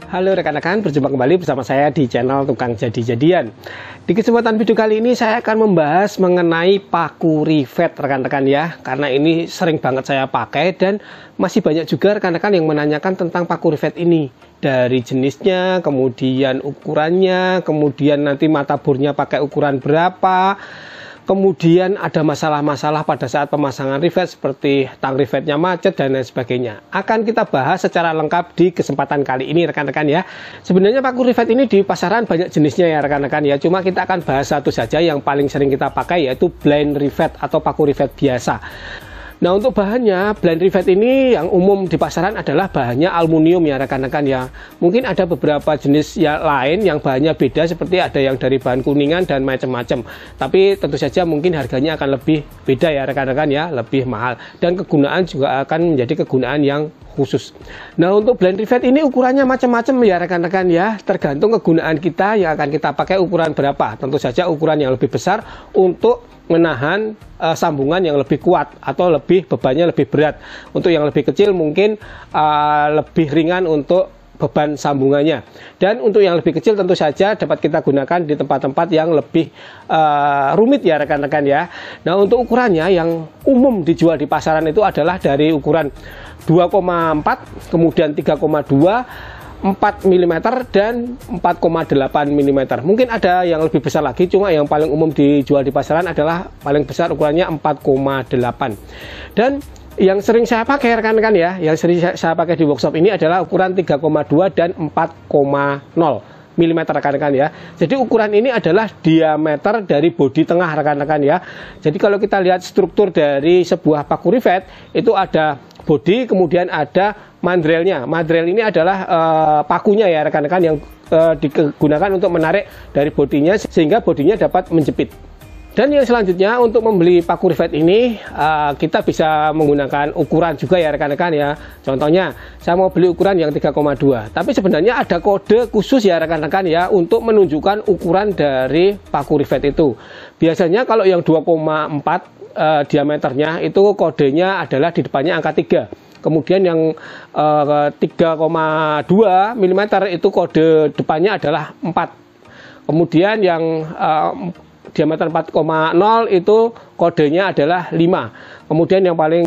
Halo rekan-rekan, berjumpa kembali bersama saya di channel Tukang Jadi-Jadian. Di kesempatan video kali ini saya akan membahas mengenai paku rivet rekan-rekan ya. Karena ini sering banget saya pakai dan masih banyak juga rekan-rekan yang menanyakan tentang paku rivet ini. Dari jenisnya, kemudian ukurannya, kemudian nanti mata bornya pakai ukuran berapa. Kemudian ada masalah-masalah pada saat pemasangan rivet seperti tang rivetnya macet dan lain sebagainya. Akan kita bahas secara lengkap di kesempatan kali ini rekan-rekan ya. Sebenarnya paku rivet ini di pasaran banyak jenisnya ya rekan-rekan ya. Cuma kita akan bahas satu saja yang paling sering kita pakai, yaitu blind rivet atau paku rivet biasa. Nah, untuk bahannya, blind rivet ini yang umum di pasaran adalah bahannya aluminium ya rekan-rekan ya. Mungkin ada beberapa jenis yang lain yang bahannya beda, seperti ada yang dari bahan kuningan dan macam-macam. Tapi tentu saja mungkin harganya akan lebih beda ya rekan-rekan ya, lebih mahal. Dan kegunaan juga akan menjadi kegunaan yang khusus. Nah, untuk blind rivet ini ukurannya macam-macam ya rekan-rekan ya. Tergantung kegunaan kita yang akan kita pakai ukuran berapa. Tentu saja ukuran yang lebih besar untuk menahan sambungan yang lebih kuat atau bebannya lebih berat. Untuk yang lebih kecil mungkin lebih ringan untuk beban sambungannya. Dan untuk yang lebih kecil tentu saja dapat kita gunakan di tempat-tempat yang lebih rumit ya rekan-rekan ya. Nah, untuk ukurannya yang umum dijual di pasaran itu adalah dari ukuran 2,4, kemudian 3,2, 4 mm dan 4,8 mm. Mungkin ada yang lebih besar lagi, cuma yang paling umum dijual di pasaran adalah paling besar ukurannya 4,8. Dan yang sering saya pakai rekan-rekan ya, yang sering saya pakai di workshop ini adalah ukuran 3,2 dan 4,0 mm rekan-rekan ya. Jadi ukuran ini adalah diameter dari bodi tengah rekan-rekan ya. Jadi kalau kita lihat struktur dari sebuah paku rivet, itu ada bodi, kemudian ada mandrelnya. Mandrel ini adalah pakunya ya rekan-rekan yang digunakan untuk menarik dari bodinya sehingga bodinya dapat menjepit. Dan yang selanjutnya, untuk membeli paku rivet ini kita bisa menggunakan ukuran juga ya rekan-rekan ya. Contohnya saya mau beli ukuran yang 3,2, tapi sebenarnya ada kode khusus ya rekan-rekan ya untuk menunjukkan ukuran dari paku rivet itu. Biasanya kalau yang 2,4 diameternya itu kodenya adalah di depannya angka 3. Kemudian yang 3,2 mm itu kode depannya adalah 4. Kemudian yang diameter 4,0 itu kodenya adalah 5. Kemudian yang paling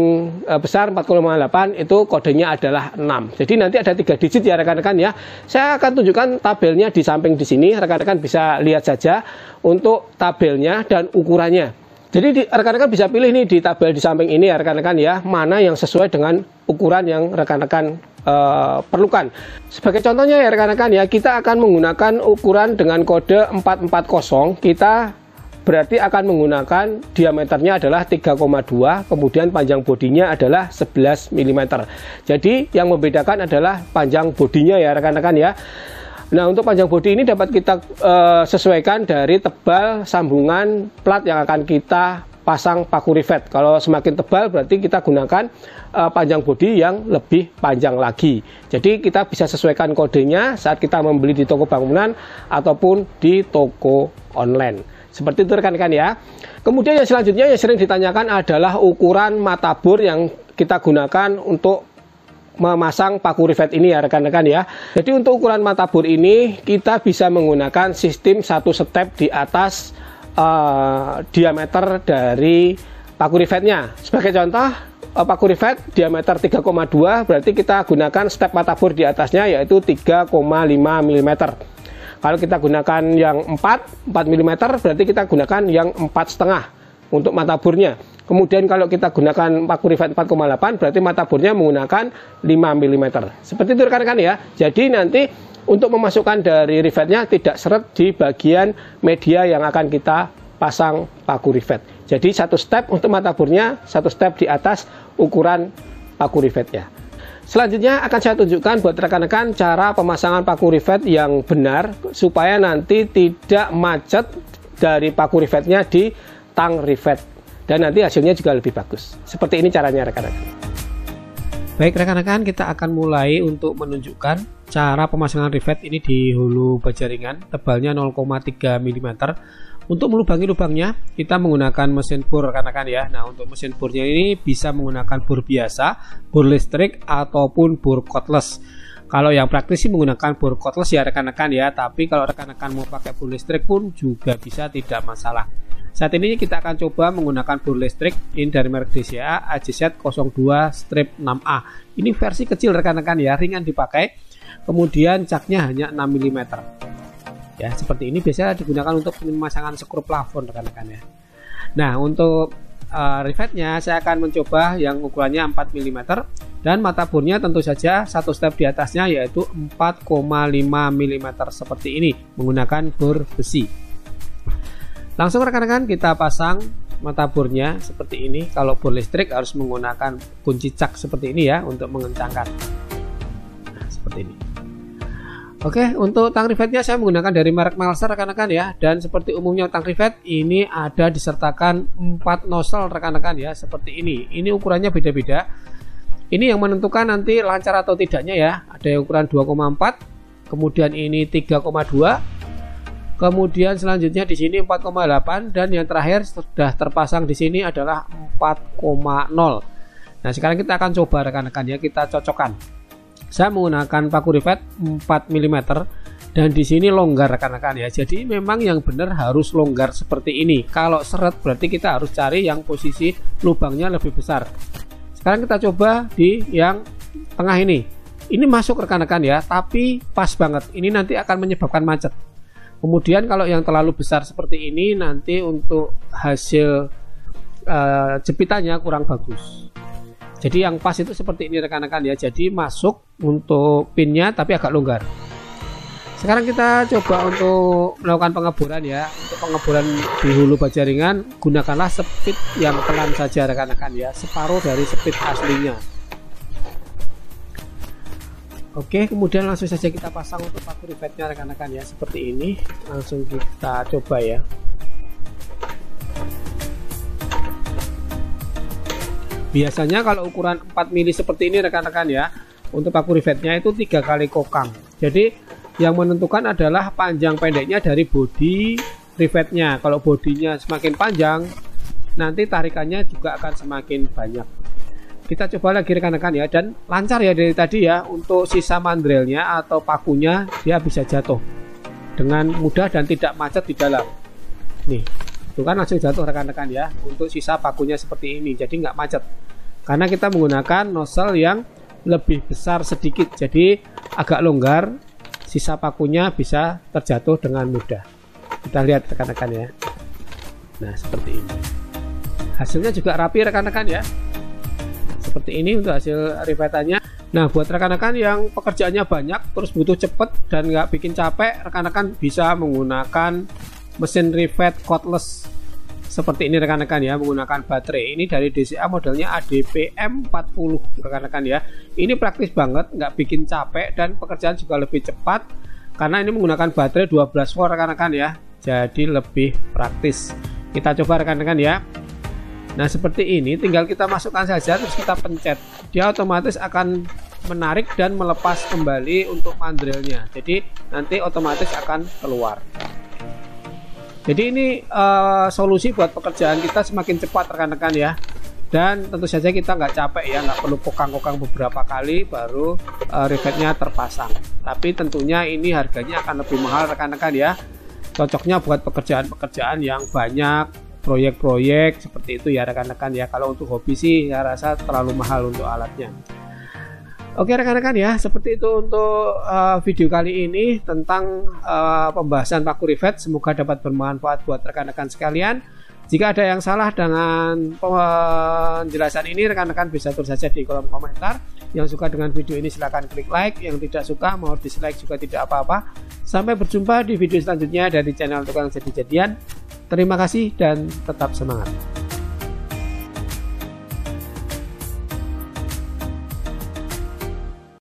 besar 4,8 itu kodenya adalah 6. Jadi nanti ada 3 digit ya rekan-rekan ya. Saya akan tunjukkan tabelnya di samping di sini. Rekan-rekan bisa lihat saja untuk tabelnya dan ukurannya. Jadi rekan-rekan bisa pilih nih di tabel di samping ini ya rekan-rekan ya, mana yang sesuai dengan ukuran yang rekan-rekan perlukan. Sebagai contohnya ya rekan-rekan ya, kita akan menggunakan ukuran dengan kode 440. Kita berarti akan menggunakan diameternya adalah 3,2, kemudian panjang bodinya adalah 11 mm. Jadi yang membedakan adalah panjang bodinya ya rekan-rekan ya. Nah, untuk panjang bodi ini dapat kita sesuaikan dari tebal sambungan plat yang akan kita pasang paku rivet. Kalau semakin tebal berarti kita gunakan panjang bodi yang lebih panjang lagi. Jadi kita bisa sesuaikan kodenya saat kita membeli di toko bangunan ataupun di toko online. Seperti itu rekan-rekan ya. Kemudian yang selanjutnya yang sering ditanyakan adalah ukuran mata bor yang kita gunakan untuk memasang paku rivet ini ya rekan-rekan ya. Jadi untuk ukuran mata bor ini kita bisa menggunakan sistem satu step di atas diameter dari paku rivetnya. Sebagai contoh, paku rivet diameter 3,2 berarti kita gunakan step mata bor di atasnya yaitu 3,5 mm. Kalau kita gunakan yang 4 mm berarti kita gunakan yang 4,5 untuk mata bornya. Kemudian kalau kita gunakan paku rivet 4,8 berarti mata bornya menggunakan 5 mm. Seperti itu rekan-rekan ya. Jadi nanti untuk memasukkan dari rivetnya tidak seret di bagian media yang akan kita pasang paku rivet. Jadi satu step untuk mata bornya, satu step di atas ukuran paku rivetnya. Selanjutnya akan saya tunjukkan buat rekan-rekan cara pemasangan paku rivet yang benar supaya nanti tidak macet dari paku rivetnya di tang rivet. Dan nanti hasilnya juga lebih bagus. Seperti ini caranya rekan-rekan. Baik rekan-rekan, kita akan mulai untuk menunjukkan cara pemasangan rivet ini di hulu baja ringan. Tebalnya 0,3 mm. Untuk melubangi lubangnya kita menggunakan mesin bor rekan-rekan ya. Nah, untuk mesin bornya ini bisa menggunakan bor biasa, bor listrik ataupun bor cordless. Kalau yang praktis sih menggunakan bor cordless ya rekan-rekan ya, tapi kalau rekan-rekan mau pakai bor listrik pun juga bisa, tidak masalah. Saat ini kita akan coba menggunakan bor listrik ini dari merek DCA AJZ02-6A. Ini versi kecil rekan-rekan ya, ringan dipakai. Kemudian jaknya hanya 6 mm. Ya, seperti ini biasanya digunakan untuk pemasangan skru plafon rekan-rekan ya. Nah, untuk rivetnya saya akan mencoba yang ukurannya 4 mm dan mata bornya tentu saja satu step di atasnya, yaitu 4,5 mm seperti ini menggunakan bor besi. Langsung rekan-rekan kita pasang mata bornya seperti ini. Kalau bor listrik harus menggunakan kunci cak seperti ini ya untuk mengencangkan. Nah, seperti ini. Oke, untuk tang rivetnya saya menggunakan dari merek Melser rekan-rekan ya, dan seperti umumnya tang rivet ini ada disertakan 4 nozzle rekan-rekan ya, seperti ini. Ini ukurannya beda-beda. Ini yang menentukan nanti lancar atau tidaknya ya. Ada yang ukuran 2,4, kemudian ini 3,2, kemudian selanjutnya di sini 4,8, dan yang terakhir sudah terpasang di sini adalah 4,0. Nah, sekarang kita akan coba rekan-rekan ya, kita cocokkan. Saya menggunakan paku rivet 4 mm dan di sini longgar rekan-rekan ya. Jadi memang yang benar harus longgar seperti ini. Kalau seret berarti kita harus cari yang posisi lubangnya lebih besar. Sekarang kita coba di yang tengah ini. Ini masuk rekan-rekan ya, tapi pas banget. Ini nanti akan menyebabkan macet. Kemudian kalau yang terlalu besar seperti ini nanti untuk hasil jepitannya kurang bagus. Jadi yang pas itu seperti ini rekan-rekan ya. Jadi masuk untuk pinnya tapi agak longgar. Sekarang kita coba untuk melakukan pengeboran ya. Untuk pengeboran di hulu baja ringan gunakanlah speed yang pelan saja rekan-rekan ya, separuh dari speed aslinya. Oke, kemudian langsung saja kita pasang untuk paku rivetnya rekan-rekan ya, seperti ini. Langsung kita coba ya. Biasanya kalau ukuran 4 mili seperti ini rekan-rekan ya, untuk paku rivetnya itu 3 kali kokang. Jadi yang menentukan adalah panjang pendeknya dari bodi rivetnya. Kalau bodinya semakin panjang, nanti tarikannya juga akan semakin banyak. Kita coba lagi rekan-rekan ya, dan lancar ya dari tadi ya. Untuk sisa mandrelnya atau pakunya dia bisa jatuh dengan mudah dan tidak macet di dalam. Nih, itu kan langsung jatuh rekan-rekan ya. Untuk sisa pakunya seperti ini, jadi nggak macet karena kita menggunakan nozzle yang lebih besar sedikit, jadi agak longgar, sisa pakunya bisa terjatuh dengan mudah. Kita lihat rekan-rekan ya. Nah, seperti ini hasilnya juga rapi rekan-rekan ya, seperti ini untuk hasil rivetannya. Nah, buat rekan-rekan yang pekerjaannya banyak terus butuh cepet dan nggak bikin capek, rekan-rekan bisa menggunakan mesin rivet cordless seperti ini rekan-rekan ya, menggunakan baterai. Ini dari DCA modelnya ADPM40 rekan-rekan ya. Ini praktis banget, nggak bikin capek dan pekerjaan juga lebih cepat karena ini menggunakan baterai 12 volt rekan-rekan ya, jadi lebih praktis. Kita coba rekan-rekan ya. Nah, seperti ini tinggal kita masukkan saja terus kita pencet, dia otomatis akan menarik dan melepas kembali untuk mandrelnya, jadi nanti otomatis akan keluar. Jadi ini solusi buat pekerjaan kita semakin cepat rekan-rekan ya, dan tentu saja kita nggak capek ya, nggak perlu kokang-kokang beberapa kali baru rivetnya terpasang. Tapi tentunya ini harganya akan lebih mahal rekan-rekan ya, cocoknya buat pekerjaan-pekerjaan yang banyak, proyek-proyek seperti itu ya rekan-rekan ya. Kalau untuk hobi sih saya rasa terlalu mahal untuk alatnya. Oke rekan-rekan ya, seperti itu untuk video kali ini tentang pembahasan paku rivet. Semoga dapat bermanfaat buat rekan-rekan sekalian. Jika ada yang salah dengan penjelasan ini, rekan-rekan bisa tulis saja di kolom komentar. Yang suka dengan video ini silahkan klik like, yang tidak suka mau dislike juga tidak apa-apa. Sampai berjumpa di video selanjutnya dari channel Tukang Jadi-Jadian. Terima kasih dan tetap semangat.